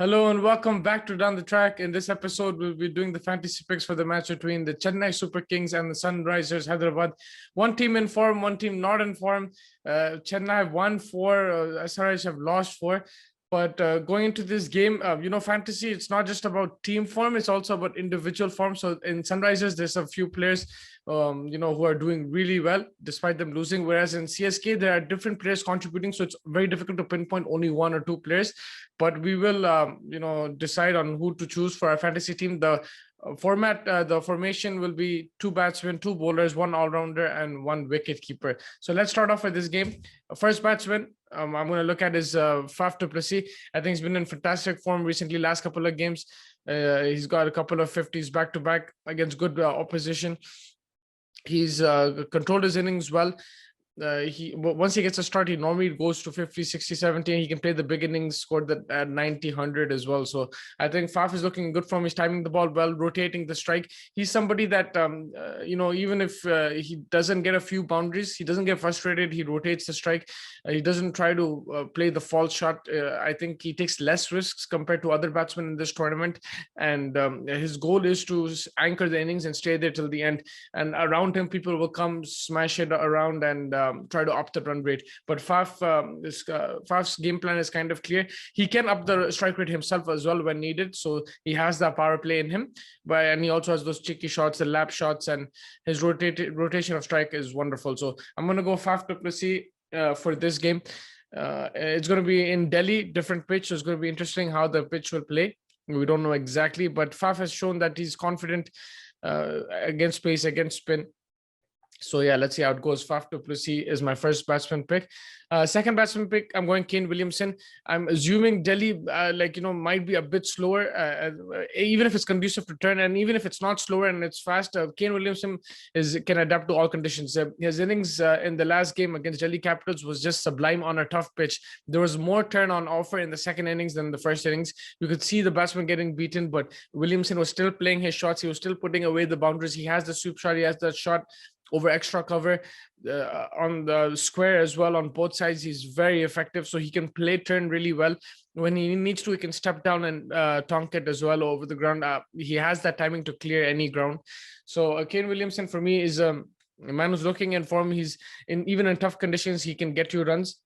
Hello and welcome back to Down the Track. In this episode, we'll be doing the fantasy picks for the match between the Chennai Super Kings and the Sunrisers Hyderabad. One team in form, one team not in form. Chennai have won four, SRH have lost four. But going into this game, fantasy, it's not just about team form, it's also about individual form. So in Sunrisers, there's a few players, who are doing really well despite them losing. Whereas in CSK, there are different players contributing. So it's very difficult to pinpoint only one or two players. But we will, decide on who to choose for our fantasy team. The formation will be two batsmen, two bowlers, one all-rounder, and one wicket keeper. So let's start off with this game. First batsman I'm going to look at is Faf du Plessis. I think he's been in fantastic form recently, last couple of games. He's got a couple of 50s back-to-back against good opposition. He's controlled his innings well. Once he gets a start, he normally goes to 50, 60, 70. He can play the big innings, scored that at 90, 100 as well. So I think Faf is looking good from his timing the ball well, rotating the strike. He's somebody that, even if he doesn't get a few boundaries, he doesn't get frustrated. He rotates the strike. He doesn't try to play the false shot. I think he takes less risks compared to other batsmen in this tournament. And his goal is to anchor the innings and stay there till the end. And around him, people will come smash it around and try to up the run rate. But Faf's game plan is kind of clear. He can up the strike rate himself as well when needed. So he has that power play in him. And he also has those cheeky shots, the lap shots, and his rotation of strike is wonderful. So I'm going to go Faf du Plessis for this game. It's going to be in Delhi, different pitch. So it's going to be interesting how the pitch will play. We don't know exactly, but Faf has shown that he's confident against pace, against spin. So yeah, let's see how it goes. Faf du Plessis is my first batsman pick. Second batsman pick, I'm going Kane Williamson. I'm assuming Delhi, might be a bit slower, even if it's conducive to turn, and even if it's not slower and it's fast. Kane Williamson can adapt to all conditions. His innings in the last game against Delhi Capitals was just sublime on a tough pitch. There was more turn on offer in the second innings than the first innings. You could see the batsman getting beaten, but Williamson was still playing his shots. He was still putting away the boundaries. He has the sweep shot. He has that shot over extra cover on the square as well. On both sides, he's very effective. So he can play turn really well. When he needs to, he can step down and tonk it as well over the ground. He has that timing to clear any ground. So Kane Williamson for me is a man who's looking in form. He's even in tough conditions, he can get you runs.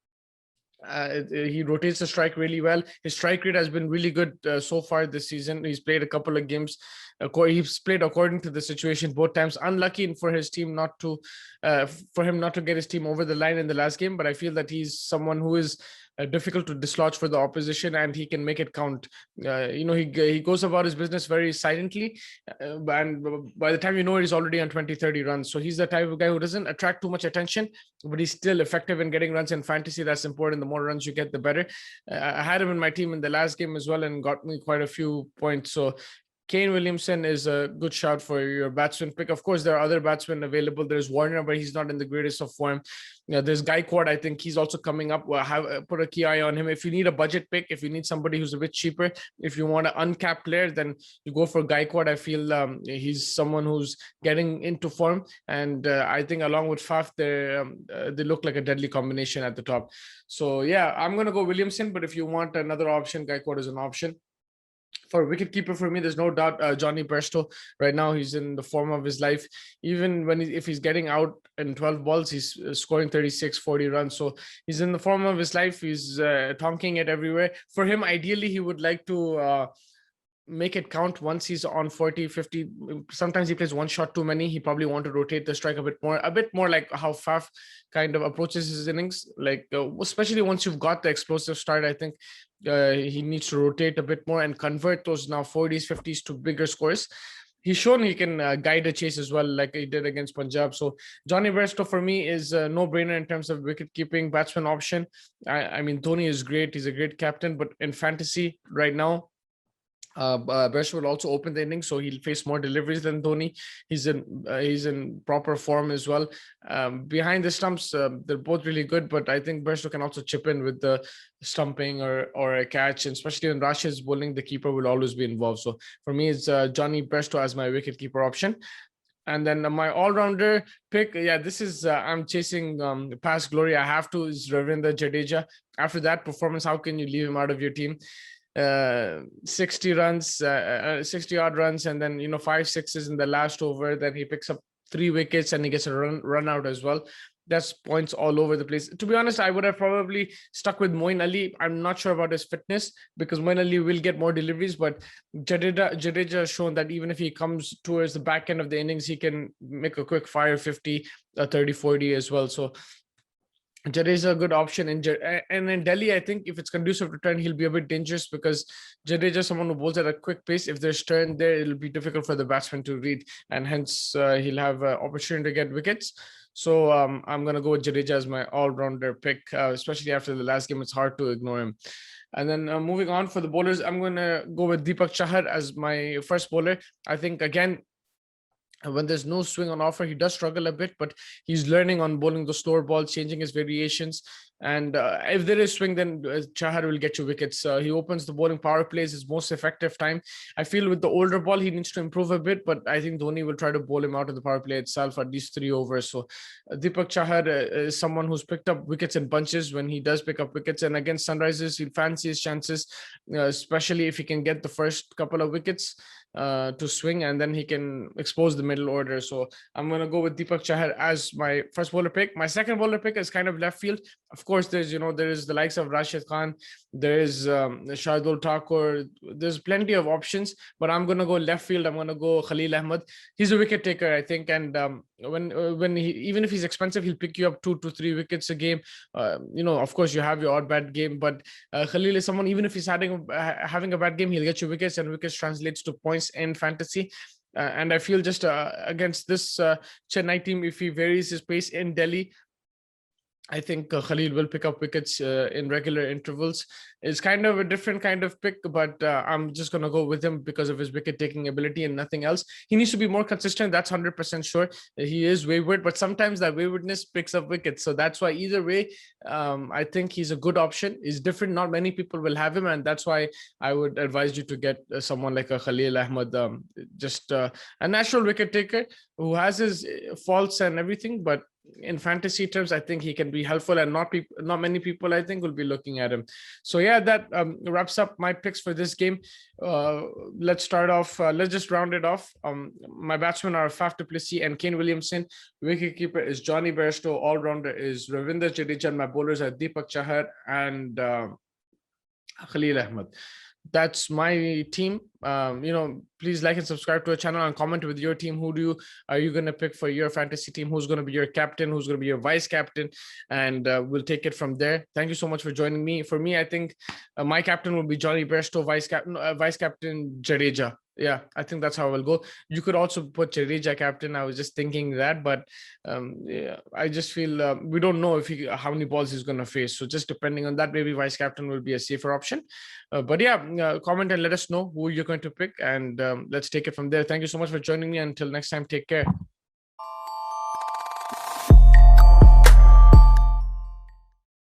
He rotates the strike really well. His strike rate has been really good so far this season. He's played a couple of games. He's played according to the situation both times. Unlucky for his team for him not to get his team over the line in the last game. But I feel that he's someone who is difficult to dislodge for the opposition, and he can make it count. He goes about his business very silently, and by the time he's already on 20, 30 runs. So he's the type of guy who doesn't attract too much attention, but he's still effective in getting runs in fantasy. That's important. The more runs you get, the better. I had him in my team in the last game as well and got me quite a few points. So Kane Williamson is a good shout for your batsman pick. Of course, there are other batsmen available. There's Warner, but he's not in the greatest of form. There's Gaikwad. I think he's also coming up. Put a key eye on him. If you need a budget pick, if you need somebody who's a bit cheaper, if you want an uncapped player, then you go for Gaikwad. I feel he's someone who's getting into form. And I think along with Faf, they look like a deadly combination at the top. So yeah, I'm going to go Williamson. But if you want another option, Gaikwad is an option. For wicketkeeper, for me, there's no doubt Johnny Bairstow. Right now, he's in the form of his life. Even if he's getting out in 12 balls, he's scoring 36, 40 runs. So he's in the form of his life. He's tonking it everywhere. For him, ideally, he would like to make it count once he's on 40, 50. Sometimes he plays one shot too many. He probably want to rotate the strike a bit more like how Faf kind of approaches his innings, especially once you've got the explosive start. I think he needs to rotate a bit more and convert those now 40s, 50s to bigger scores. He's shown he can guide a chase as well, like he did against Punjab. So Johnny Bairstow for me is a no-brainer in terms of wicket-keeping batsman option. I mean, Dhoni is great. He's a great captain, but in fantasy right now, Bairstow will also open the innings, so he'll face more deliveries than Dhoni. He's in proper form as well. Behind the stumps, they're both really good, but I think Bairstow can also chip in with the stumping or a catch, and especially when Rashid is bowling, the keeper will always be involved. So for me, it's Johnny Bairstow as my wicketkeeper option. And then my all-rounder pick, this is I'm chasing past glory. I have to is Ravindra Jadeja. After that performance, how can you leave him out of your team? 60 runs, 60 odd runs, and then 5 6s in the last over. Then he picks up 3 wickets and he gets a run out as well. That's points all over the place. To be honest, I would have probably stuck with Moeen Ali. I'm not sure about his fitness because Moeen Ali will get more deliveries, but Jadeja has shown that even if he comes towards the back end of the innings, he can make a quick fire 50, 30, 40 as well. So Jadeja is a good option. And in Delhi, I think if it's conducive to turn, he'll be a bit dangerous because Jadeja is someone who bowls at a quick pace. If there's turn there, it'll be difficult for the batsman to read, and hence he'll have an opportunity to get wickets. So I'm going to go with Jadeja as my all-rounder pick, especially after the last game. It's hard to ignore him. And then moving on for the bowlers, I'm going to go with Deepak Chahar as my first bowler. I think, again, when there's no swing on offer, he does struggle a bit, but he's learning on bowling the slower ball, changing his variations. And if there is swing, then Chahar will get you wickets. He opens the bowling power plays his most effective time. I feel with the older ball, he needs to improve a bit, but I think Dhoni will try to bowl him out of the power play itself at these 3 overs. So Deepak Chahar is someone who's picked up wickets in bunches when he does pick up wickets. And against Sunrisers, he'll fancy his chances, especially if he can get the first couple of wickets to swing, and then he can expose the middle order. So I'm going to go with Deepak Chahar as my first bowler pick. My second bowler pick is kind of left field. Of course, there is the likes of Rashid Khan, there is Shardul Thakur, there's plenty of options, but I'm going to go left field. I'm going to go Khalil Ahmed. He's a wicket taker, I think, and when he, even if he's expensive, he'll pick you up 2 to 3 wickets a game. Of course, you have your odd bad game, but Khalil is someone, even if he's having a bad game, he'll get you wickets, and wickets translates to points in fantasy. And I feel just against this Chennai team, if he varies his pace in Delhi, I think Khalil will pick up wickets in regular intervals. It's kind of a different kind of pick, but I'm just going to go with him because of his wicket-taking ability and nothing else. He needs to be more consistent. That's 100% sure. He is wayward, but sometimes that waywardness picks up wickets. So that's why either way, I think he's a good option. He's different. Not many people will have him, and that's why I would advise you to get someone like a Khalil Ahmed, just a natural wicket-taker who has his faults and everything, but in fantasy terms, I think he can be helpful, and not many people, I think, will be looking at him. So yeah, that wraps up my picks for this game. Let's start off. Let's just round it off. My batsmen are Faf du Plessis and Kane Williamson. Wicketkeeper is Johnny Bairstow. All-rounder is Ravinder Jadeja. And my bowlers are Deepak Chahar and Khalil Ahmed. That's my team. Please like and subscribe to our channel and comment with your team. Who are you going to pick for your fantasy team? Who's going to be your captain? Who's going to be your vice captain? And we'll take it from there. Thank you so much for joining me. For me, I think my captain will be Johnny Bairstow, vice captain Jadeja. Yeah, I think that's how I will go. You could also put Jadeja captain. I was just thinking that, but yeah, I just feel we don't know how many balls he's going to face. So just depending on that, maybe vice captain will be a safer option. But yeah, comment and let us know who you're going to pick, and let's take it from there. Thank you so much for joining me. Until next time, take care.